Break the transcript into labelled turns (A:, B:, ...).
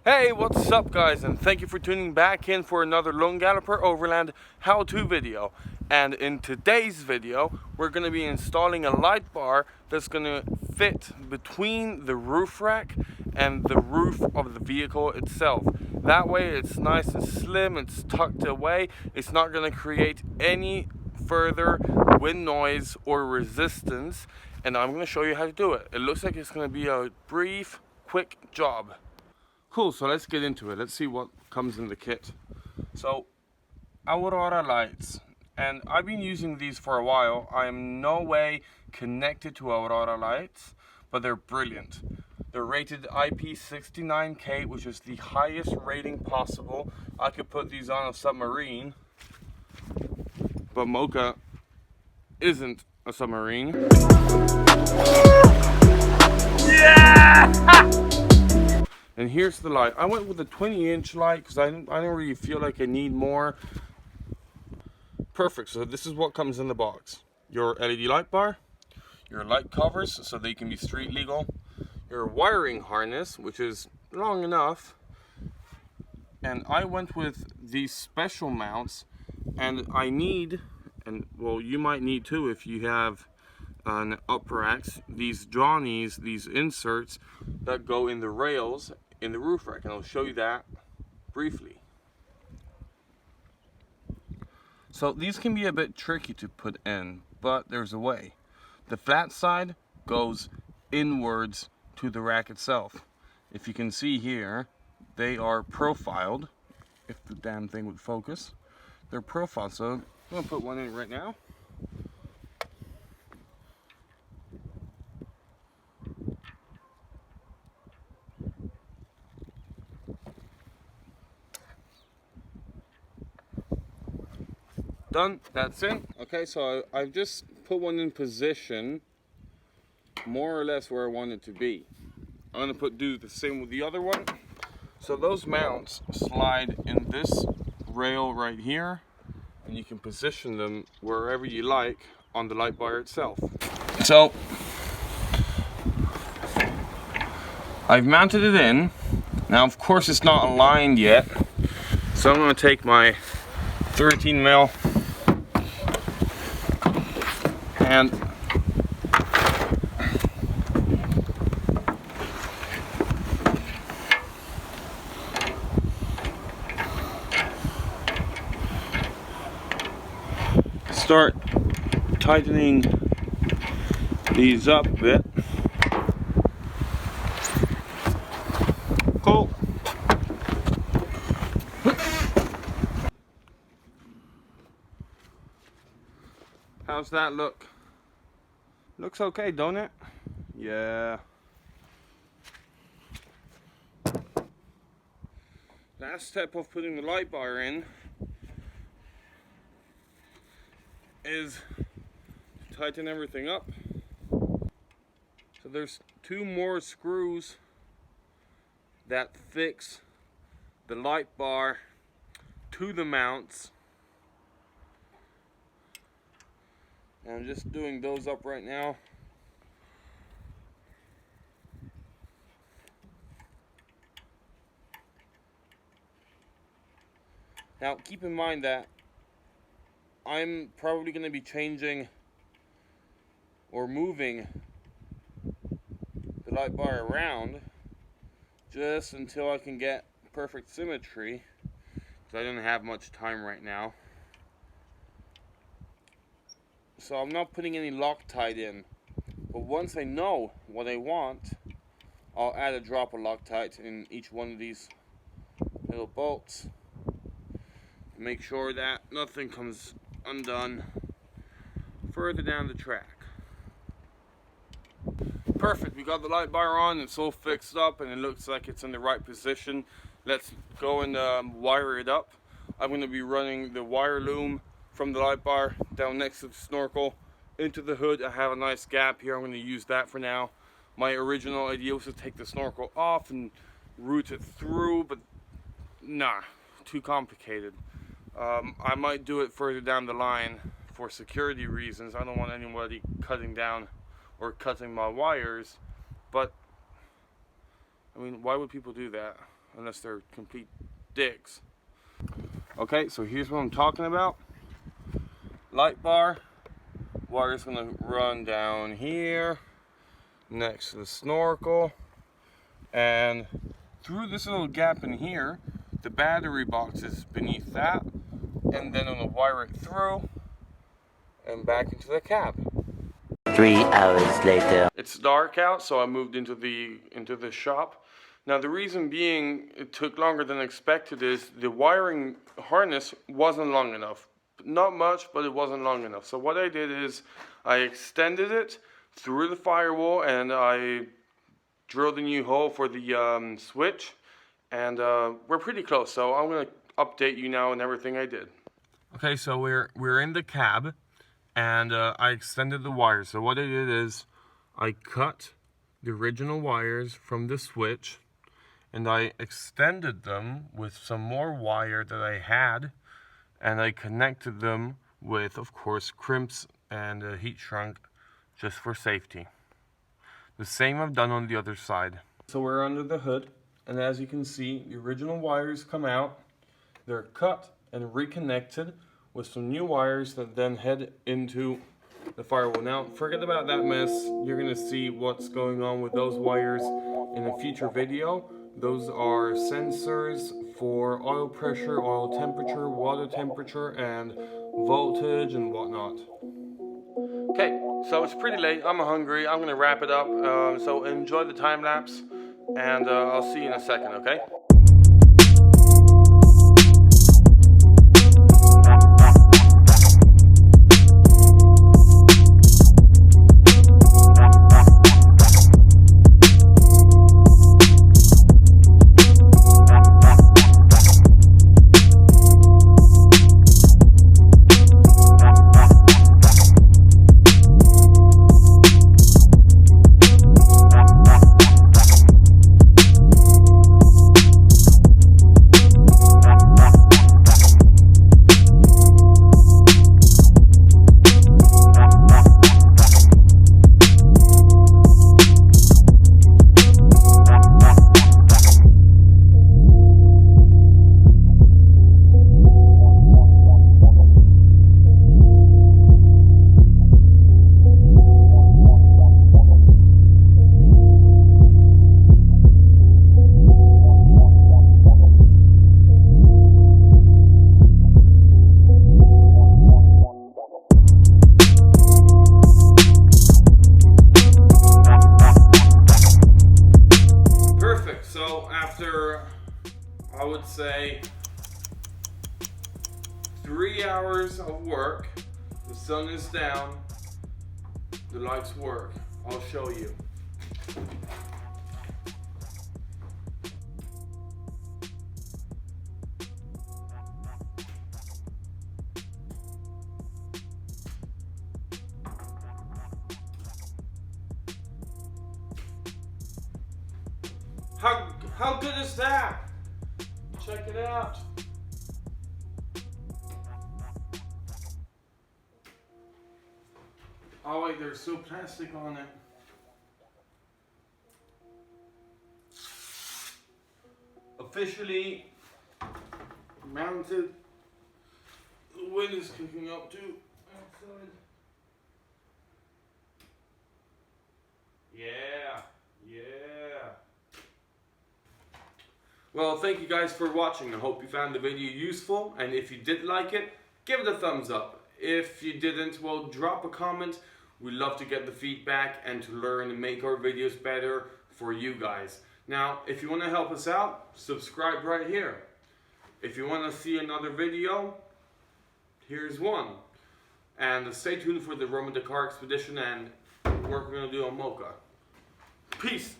A: Hey, what's up guys, and thank you for tuning back in for another Lone Galloper Overland how-to video. And in today's video, we're going to be installing a light bar that's going to fit between the roof rack and the roof of the vehicle itself. That way it's nice and slim, it's tucked away, it's not going to create any further wind noise or resistance, and I'm going to show you how to do it. It looks like it's going to be a brief, quick job. Cool, so let's get into it. Let's see what comes in the kit. So, Aurora lights. And I've been using these for a while. I am no way connected to Aurora lights, but they're brilliant. They're rated IP69K, which is the highest rating possible. I could put these on a submarine, but Mocha isn't a submarine. Yeah! And here's the light. I went with a 20-inch light because I don't really feel like I need more. Perfect. So this is what comes in the box. Your LED light bar, your light covers so they can be street legal, your wiring harness, which is long enough. And I went with these special mounts, and I need, and well, you might need too if you have an up racks, these Johnnies, these inserts that go in the rails in the roof rack, and I'll show you that briefly. So these can be a bit tricky to put in, but there's a way. The flat side goes inwards to the rack itself. If you can see here, they are profiled. If the damn thing would focus, they're profiled. So I'm gonna put one in right now. Done, that's it. Okay, so I've just put one in position more or less where I want it to be. I'm going to do the same with the other one. So those mounts slide in this rail right here, and you can position them wherever you like on the light bar itself. So I've mounted it in. Now of course it's not aligned yet, so I'm going to take my 13 mil and start tightening these up a bit. Cool. How's that look? Looks okay, don't it? Yeah. Last step of putting the light bar in is to tighten everything up. So there's two more screws that fix the light bar to the mounts. And I'm just doing those up right now. Now keep in mind that I'm probably going to be changing or moving the light bar around just until I can get perfect symmetry, because I don't have much time right now. So I'm not putting any Loctite in, but once I know what I want, I'll add a drop of Loctite in each one of these little bolts. Make sure that nothing comes undone further down the track. Perfect, we got the light bar on, it's all fixed up and it looks like it's in the right position. Let's go and wire it up. I'm going to be running the wire loom from the light bar down next to the snorkel into the hood. I have a nice gap here, I'm going to use that for now. My original idea was to take the snorkel off and route it through, but nah, too complicated. I might do it further down the line for security reasons. I don't want anybody cutting down or cutting my wires, but I mean, why would people do that? unless they're complete dicks. Okay, so here's what I'm talking about. Light bar, wire's gonna run down here next to the snorkel, and through this little gap in here, the battery box is beneath that, and then I'm gonna wire it through and back into the cab.
B: 3 hours later.
A: It's dark out, so I moved into the shop. Now the reason being it took longer than expected is the wiring harness wasn't long enough. Not much, but it wasn't long enough. So what I did is I extended it through the firewall and I drilled a new hole for the switch, and we're pretty close. So I'm gonna update you now on everything I did. Okay, so we're in the cab, and I extended the wires. So what I did is I cut the original wires from the switch, and I extended them with some more wire that I had, and I connected them with, of course, crimps and a heat shrunk just for safety. The same I've done on the other side. So we're under the hood, and as you can see, the original wires come out. They're cut and reconnected with some new wires that then head into the firewall. Now, forget about that mess. You're gonna see what's going on with those wires in a future video. Those are sensors for oil pressure, oil temperature, water temperature, and voltage and whatnot. Okay, so it's pretty late. I'm hungry. I'm gonna wrap it up. So enjoy the time lapse, and I'll see you in a second, okay? After, I would say, 3 hours of work, the sun is down, the lights work. I'll show you. How good is that? Check it out. Oh wait, there's still plastic on it. Officially mounted. The wind is kicking up too outside. Yeah. Well, thank you guys for watching. I hope you found the video useful, and if you did like it, give it a thumbs up. If you didn't, well, drop a comment. We love to get the feedback and to learn and make our videos better for you guys. Now, if you want to help us out, subscribe right here. If you want to see another video, here's one. And stay tuned for the Roma Dakar expedition and work we're going to do on Mocha. Peace!